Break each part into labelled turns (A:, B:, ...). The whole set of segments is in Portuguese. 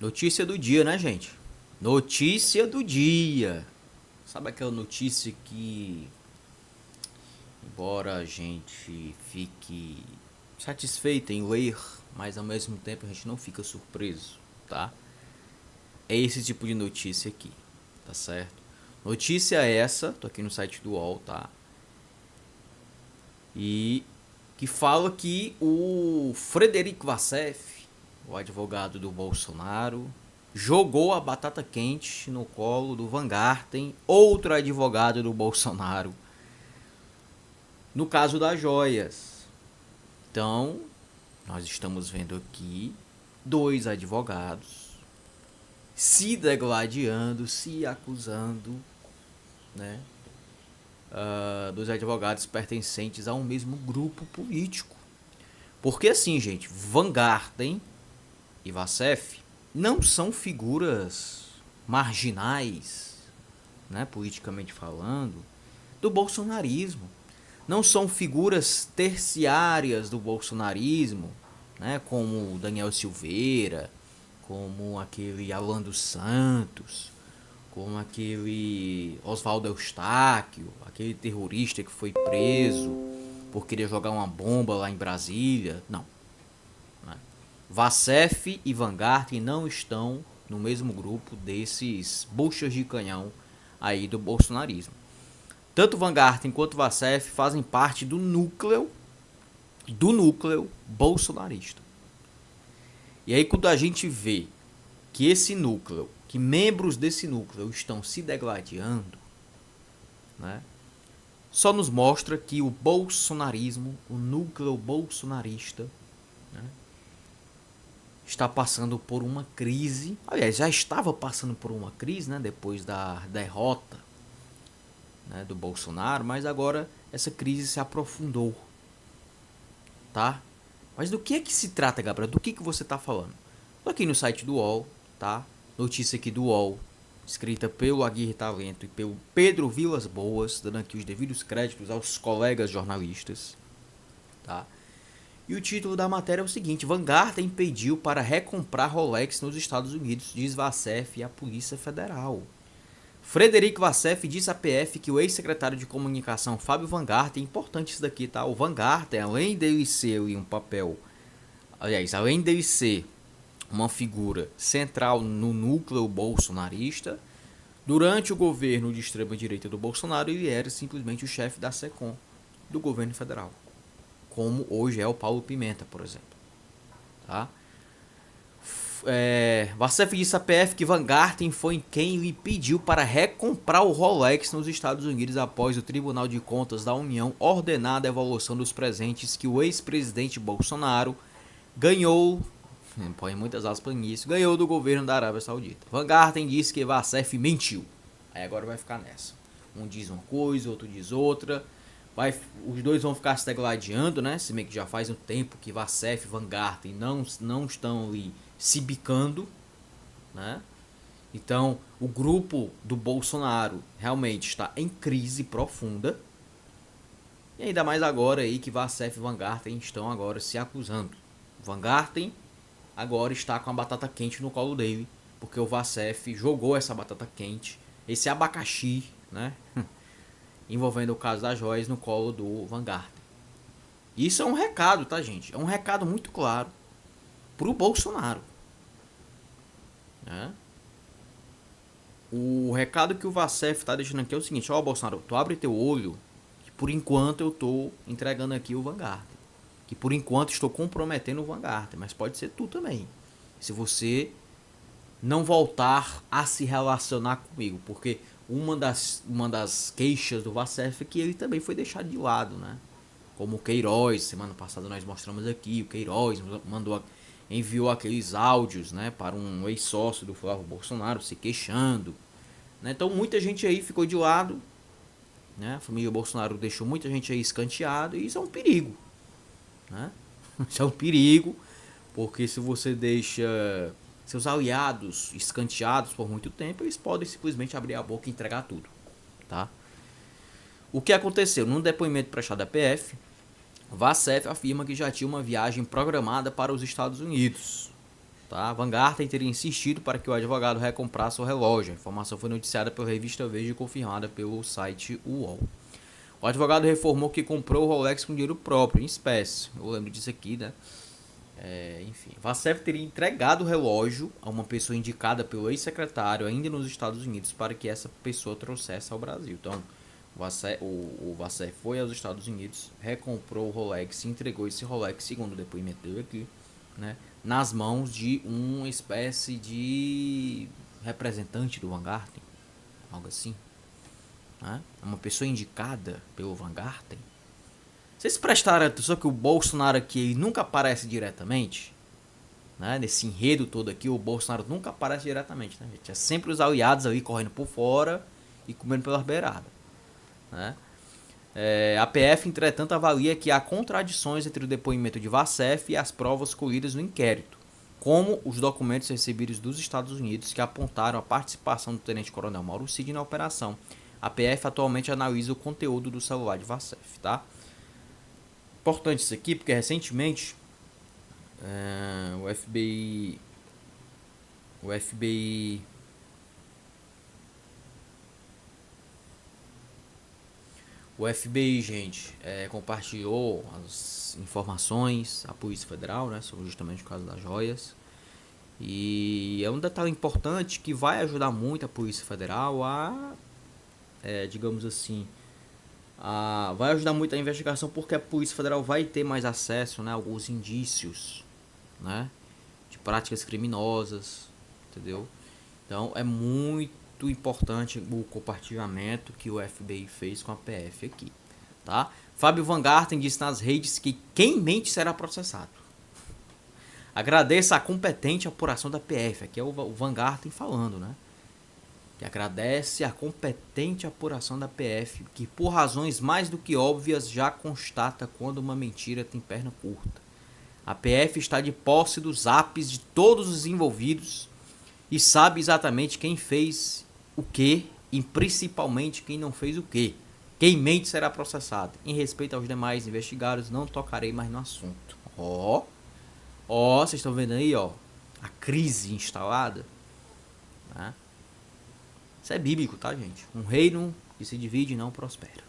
A: Notícia do dia, né, gente? Notícia do dia. Sabe aquela notícia que, embora a gente fique satisfeito em ler, mas ao mesmo tempo a gente não fica surpreso, tá? É esse tipo de notícia aqui, tá certo? Notícia essa, tô aqui no site do UOL, tá? E que fala que o Frederico Vassef, o advogado do Bolsonaro, jogou a batata quente no colo do Van Garten, outro advogado do Bolsonaro, no caso das joias. Então, nós estamos vendo aqui dois advogados se degladiando, se acusando, né? Dos advogados pertencentes a um mesmo grupo político. Porque assim, gente, Van Garten e Vassef não são figuras marginais, né, politicamente falando, do bolsonarismo. Não são figuras terciárias do bolsonarismo, né, como Daniel Silveira, como aquele Alan dos Santos, como aquele Oswaldo Eustáquio, aquele terrorista que foi preso por querer jogar uma bomba lá em Brasília. Não. Né? Vassef e Van Garten não estão no mesmo grupo desses buchas de canhão aí do bolsonarismo. Tanto Van Garten quanto Vassef fazem parte do núcleo bolsonarista. E aí quando a gente vê que esse núcleo, que membros desse núcleo estão se degladiando, né, só nos mostra que o bolsonarismo, o núcleo bolsonarista, né, está passando por uma crise. Aliás, já estava passando por uma crise, né, depois da derrota, né, do Bolsonaro, mas agora essa crise se aprofundou, tá? Mas do que é que se trata, Gabriel? Do que você está falando? Tô aqui no site do UOL, tá? Notícia aqui do UOL, escrita pelo Aguirre Talento e pelo Pedro Vilas Boas, dando aqui os devidos créditos aos colegas jornalistas, tá? E o título da matéria é o seguinte: Van Garten pediu para recomprar Rolex nos Estados Unidos, diz Vassef e a Polícia Federal. Frederico Vassef disse à PF que o ex-secretário de comunicação Fábio Van Garten, importante isso daqui, tá? O Van Garten, além dele ser um papel, aliás, além dele ser uma figura central no núcleo bolsonarista, durante o governo de extrema-direita do Bolsonaro, ele era simplesmente o chefe da SECOM do governo federal, como hoje é o Paulo Pimenta, por exemplo. Tá? Vassef disse à PF que Van Garten foi quem lhe pediu para recomprar o Rolex nos Estados Unidos após o Tribunal de Contas da União ordenar a devolução dos presentes que o ex-presidente Bolsonaro ganhou, põe muitas aspas nisso, ganhou do governo da Arábia Saudita. Van Garten disse que Vassef mentiu. Aí agora vai ficar nessa. Um diz uma coisa, outro diz outra. Os dois vão ficar se degladiando, né? Se bem que já faz um tempo que Vassef e Van Garten não estão ali se bicando, né? Então, o grupo do Bolsonaro realmente está em crise profunda. E ainda mais agora aí que Vassef e Van Garten estão agora se acusando. Van Garten agora está com a batata quente no colo dele, porque o Vassef jogou essa batata quente, esse abacaxi, né? Envolvendo o caso das joias no colo do Van Garten. Isso é um recado, tá, gente? É um recado muito claro pro Bolsonaro. Né? O recado que o Vassef tá deixando aqui é o seguinte: ó, Bolsonaro, tu abre teu olho, que por enquanto eu tô entregando aqui o Van Garten. Que por enquanto estou comprometendo o Van Garten, mas pode ser tu também. Se você não voltar a se relacionar comigo, porque uma das queixas do Vassef é que ele também foi deixado de lado, né? Como o Queiroz, semana passada nós mostramos aqui, o Queiroz enviou aqueles áudios, né, para um ex-sócio do Flávio Bolsonaro se queixando, né? Então muita gente aí ficou de lado, né? A família Bolsonaro deixou muita gente aí escanteado e isso é um perigo, né? Isso é um perigo, porque se você deixa seus aliados escanteados por muito tempo, eles podem simplesmente abrir a boca e entregar tudo, tá? O que aconteceu? Num depoimento prestado à PF, Vassef afirma que já tinha uma viagem programada para os Estados Unidos, Tá? Van Garten teria insistido para que o advogado recomprasse o relógio. A informação foi noticiada pela revista Veja e confirmada pelo site UOL. O advogado reformou que comprou o Rolex com dinheiro próprio, em espécie. Eu lembro disso aqui, né? Enfim, Vassef teria entregado o relógio a uma pessoa indicada pelo ex-secretário ainda nos Estados Unidos para que essa pessoa trouxesse ao Brasil. Então, o Vassef foi aos Estados Unidos, recomprou o Rolex e entregou esse Rolex, segundo o depoimento dele aqui, né, nas mãos de uma espécie de representante do Van Garten, algo assim, né? Uma pessoa indicada pelo Van Garten. Vocês prestaram atenção que o Bolsonaro aqui ele nunca aparece diretamente? Né? Nesse enredo todo aqui, o Bolsonaro nunca aparece diretamente. Né, gente? É sempre os aliados ali correndo por fora e comendo pelas beiradas. Né? A PF, entretanto, avalia que há contradições entre o depoimento de Vassef e as provas colhidas no inquérito, como os documentos recebidos dos Estados Unidos que apontaram a participação do tenente-coronel Mauro Cid na operação. A PF atualmente analisa o conteúdo do celular de Vassef, tá? Importante isso aqui, porque recentemente o FBI, gente, compartilhou as informações à Polícia Federal, né, sobre justamente o caso das joias. E é um detalhe importante que vai ajudar muito a Polícia Federal a, digamos assim, vai ajudar muito a investigação, porque a Polícia Federal vai ter mais acesso, né, a alguns indícios, né, de práticas criminosas, entendeu? Então é muito importante o compartilhamento que o FBI fez com a PF aqui, tá? Fábio Van Garten disse nas redes que quem mente será processado. Agradeço a competente apuração da PF, aqui é o Van Garten falando, né? Que agradece a competente apuração da PF, que por razões mais do que óbvias já constata quando uma mentira tem perna curta. A PF está de posse dos apps de todos os envolvidos e sabe exatamente quem fez o que e principalmente quem não fez o que. Quem mente será processado. Em respeito aos demais investigados, não tocarei mais no assunto. Vocês estão vendo aí, ó, a crise instalada, né? Isso é bíblico, tá, gente? Um reino que se divide não prospera,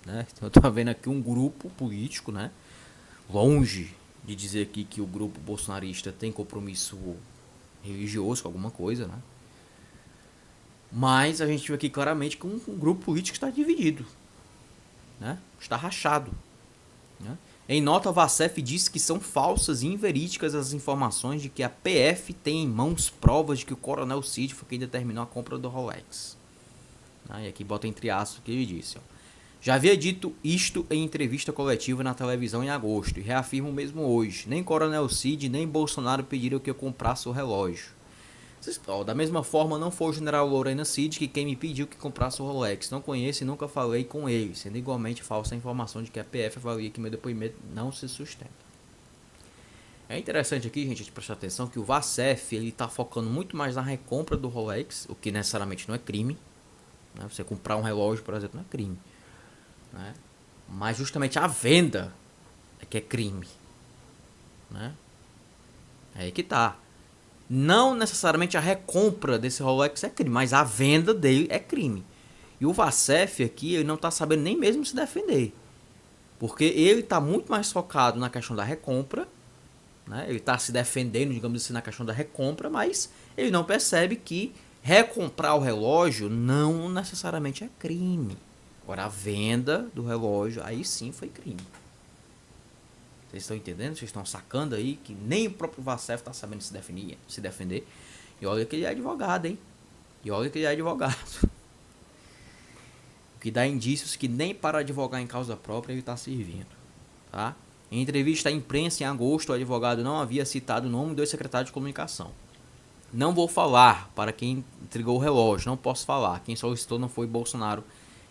A: né? Então, eu tô vendo aqui um grupo político, né? Longe de dizer aqui que o grupo bolsonarista tem compromisso religioso com alguma coisa, né? Mas a gente viu aqui claramente que um grupo político está dividido, né? Está rachado, né? Em nota, Vassef disse que são falsas e inverídicas as informações de que a PF tem em mãos provas de que o coronel Cid foi quem determinou a compra do Rolex. E aqui bota entre aspas o que ele disse. Já havia dito isto em entrevista coletiva na televisão em agosto e reafirmo mesmo hoje. Nem coronel Cid nem Bolsonaro pediram que eu comprasse o relógio. Da mesma forma, não foi o general Lorena Cid que quem me pediu que comprasse o Rolex. Não conheço e nunca falei com ele, sendo igualmente falsa a informação de que a PF avalia que meu depoimento não se sustenta. É interessante aqui, gente, a gente prestar atenção que o Vassef, ele tá focando muito mais na recompra do Rolex, o que necessariamente não é crime, né? Você comprar um relógio, por exemplo, não é crime, né? Mas justamente a venda é que é crime, né? É aí que tá. Não necessariamente a recompra desse Rolex é crime, mas a venda dele é crime. E o Vassef aqui, ele não está sabendo nem mesmo se defender. Porque ele está muito mais focado na questão da recompra, né? Ele está se defendendo, digamos assim, na questão da recompra, mas ele não percebe que recomprar o relógio não necessariamente é crime. Agora, a venda do relógio, aí sim foi crime. Vocês estão entendendo? Vocês estão sacando aí que nem o próprio Vassef está sabendo se defender. E olha que ele é advogado, hein? O que dá indícios que nem para advogar em causa própria ele está servindo, tá? Em entrevista à imprensa em agosto, o advogado não havia citado o nome do secretário de comunicação. Não vou falar para quem entregou o relógio, não posso falar. Quem solicitou não foi Bolsonaro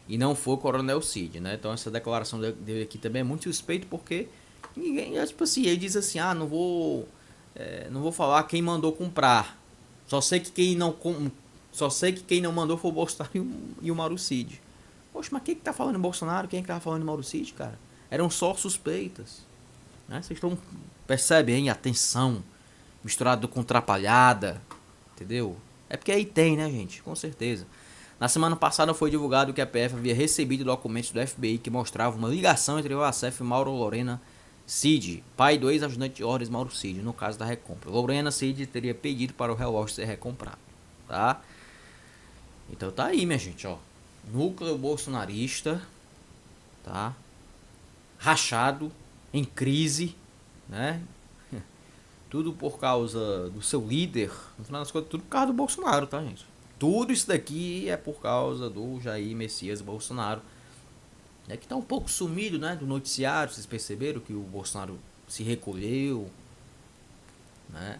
A: e não foi o coronel Cid, né? Então essa declaração dele aqui também é muito suspeito porque ninguém, tipo assim, ele diz assim, não vou falar quem mandou comprar. Só sei que quem não mandou foi o Bolsonaro e o Mauro Cid. Poxa, mas quem que tá falando em Bolsonaro? Quem é que tava falando em Mauro Cid, cara? Eram só suspeitas, né? Vocês percebem aí a tensão misturado com trapalhada, entendeu? É porque aí tem, né, gente? Com certeza. Na semana passada foi divulgado que a PF havia recebido documentos do FBI que mostravam uma ligação entre o ASEF e Mauro Lorena Cid, pai do ex-ajudante de ordens Mauro Cid, no caso da recompra. Lorena Cid teria pedido para o relógio ser recomprado, tá? Então tá aí, minha gente, ó. Núcleo bolsonarista, tá? Rachado, em crise, né? Tudo por causa do seu líder. No final das contas, tudo por causa do Bolsonaro, tá, gente? Tudo isso daqui é por causa do Jair Messias Bolsonaro. É que tá um pouco sumido, né, do noticiário. Vocês perceberam que o Bolsonaro se recolheu, né?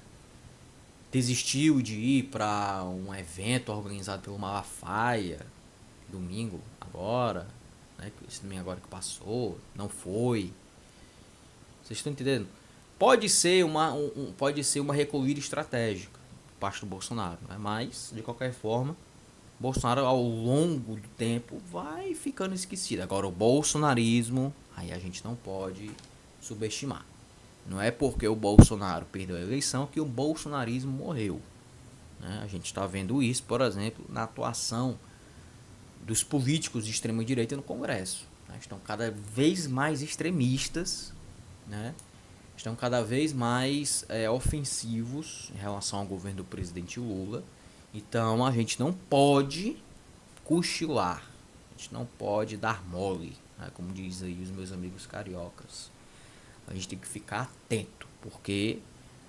A: Desistiu de ir para um evento organizado pelo Malafaia, domingo agora, né? Esse domingo agora que passou, não foi. Vocês estão entendendo? Pode ser uma recolhida estratégica por parte do Bolsonaro, né? Mas de qualquer forma, Bolsonaro ao longo do tempo vai ficando esquecido. Agora o bolsonarismo, aí a gente não pode subestimar. Não é porque o Bolsonaro perdeu a eleição que o bolsonarismo morreu, né? A gente está vendo isso, por exemplo, na atuação dos políticos de extrema direita no Congresso, né? Estão cada vez mais extremistas, né? Estão cada vez mais ofensivos em relação ao governo do presidente Lula. Então a gente não pode cochilar, a gente não pode dar mole, né? Como diz aí os meus amigos cariocas. A gente tem que ficar atento, porque,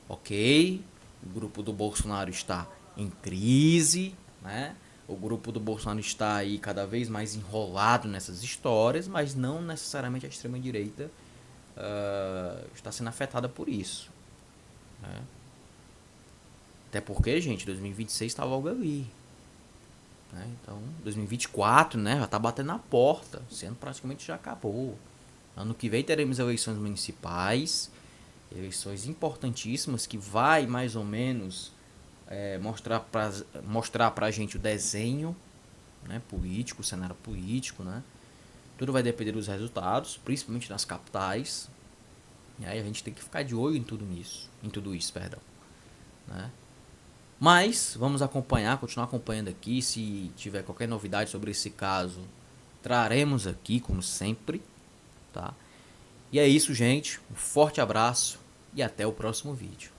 A: ok, o grupo do Bolsonaro está em crise, né? O grupo do Bolsonaro está aí cada vez mais enrolado nessas histórias, mas não necessariamente a extrema-direita está sendo afetada por isso, né? Até porque, gente, 2026 está logo ali, né? Então, 2024, né, já está batendo na porta, sendo praticamente já acabou. Ano que vem teremos eleições municipais, eleições importantíssimas que vai mais ou menos mostrar pra gente o desenho, né, político, o cenário político, né? Tudo vai depender dos resultados, principalmente nas capitais. E aí a gente tem que ficar de olho em tudo isso, perdão, né? Mas vamos acompanhar, continuar acompanhando aqui. Se tiver qualquer novidade sobre esse caso, traremos aqui, como sempre, tá? E é isso, gente. Um forte abraço e até o próximo vídeo.